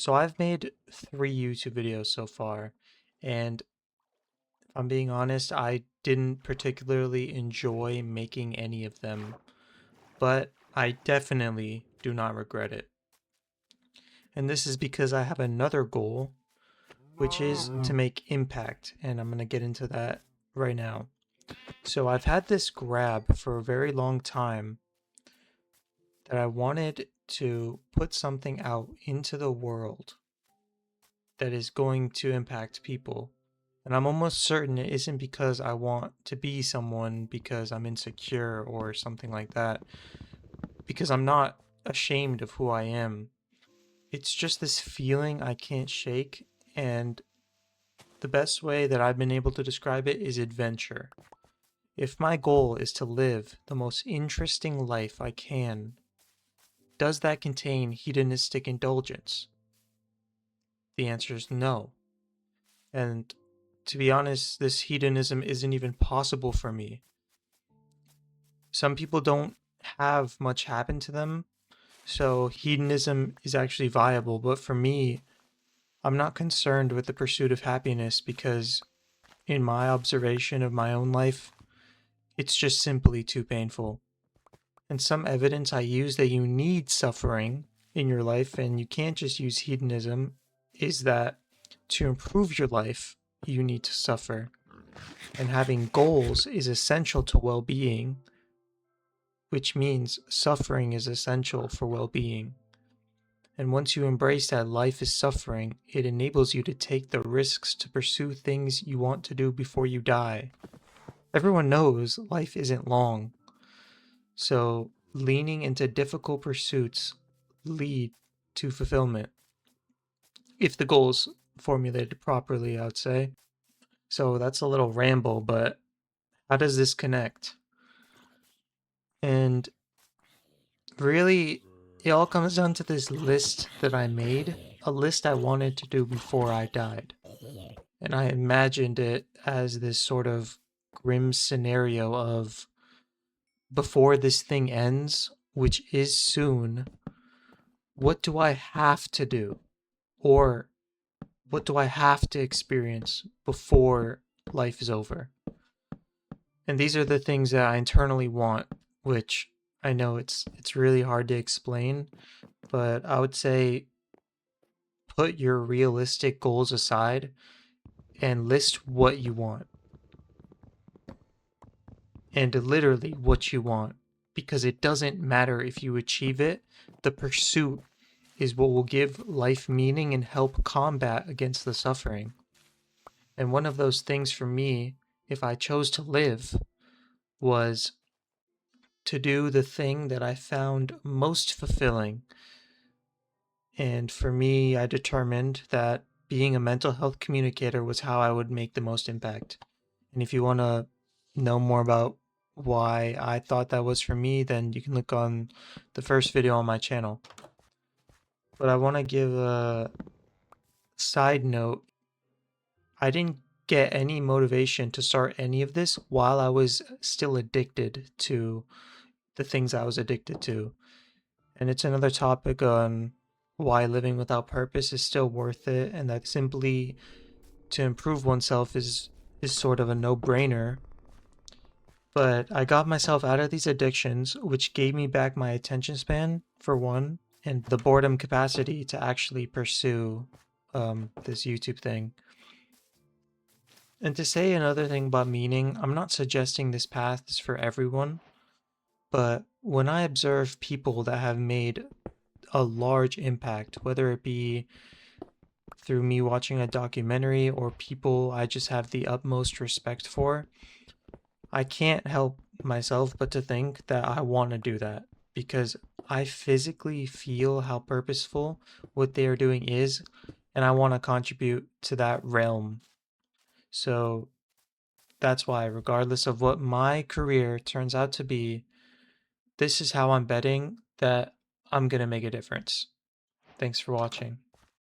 So I've made 3 YouTube videos so far, and if I'm being honest, I didn't particularly enjoy making any of them, but I definitely do not regret it. And this is because I have another goal, which is to make impact, and I'm going to get into that right now. So I've had this grab for a very long time that I wanted to put something out into the world that is going to impact people. And I'm almost certain it isn't because I want to be someone because I'm insecure or something like that, because I'm not ashamed of who I am. It's just this feeling I can't shake, and the best way that I've been able to describe it is adventure. If my goal is to live the most interesting life I can, does that contain hedonistic indulgence? The answer is no. And to be honest, this hedonism isn't even possible for me. Some people don't have much happen to them, so hedonism is actually viable. But for me, I'm not concerned with the pursuit of happiness because, in my observation of my own life, it's just simply too painful. And some evidence I use that you need suffering in your life and you can't just use hedonism is that to improve your life, you need to suffer. And having goals is essential to well being, which means suffering is essential for well being. And once you embrace that life is suffering, it enables you to take the risks to pursue things you want to do before you die. Everyone knows life isn't long, so leaning into difficult pursuits lead to fulfillment. If the goal's formulated properly, I would say. So that's a little ramble, but how does this connect? And really, it all comes down to this list that I made, a list I wanted to do before I died. And I imagined it as this sort of grim scenario of before this thing ends, which is soon, what do I have to do? Or what do I have to experience before life is over? And these are the things that I internally want, which I know it's really hard to explain, but I would say put your realistic goals aside and list what you want. And literally what you want, because it doesn't matter if you achieve it, the pursuit is what will give life meaning and help combat against the suffering. And one of those things for me, if I chose to live, was to do the thing that I found most fulfilling. And for me, I determined that being a mental health communicator was how I would make the most impact. And if you want to know more about why I thought that was for me, then you can look on the first video on my channel. But I want to give a side note. I didn't get any motivation to start any of this while I was still addicted to the things I was addicted to. And it's another topic on why living without purpose is still worth it, and that simply to improve oneself is sort of a no-brainer. But I got myself out of these addictions, which gave me back my attention span, for one, and the boredom capacity to actually pursue this YouTube thing. And to say another thing about meaning, I'm not suggesting this path is for everyone, but when I observe people that have made a large impact, whether it be through me watching a documentary or people I just have the utmost respect for, I can't help myself but to think that I want to do that because I physically feel how purposeful what they are doing is, and I want to contribute to that realm. So that's why, regardless of what my career turns out to be, this is how I'm betting that I'm going to make a difference. Thanks for watching.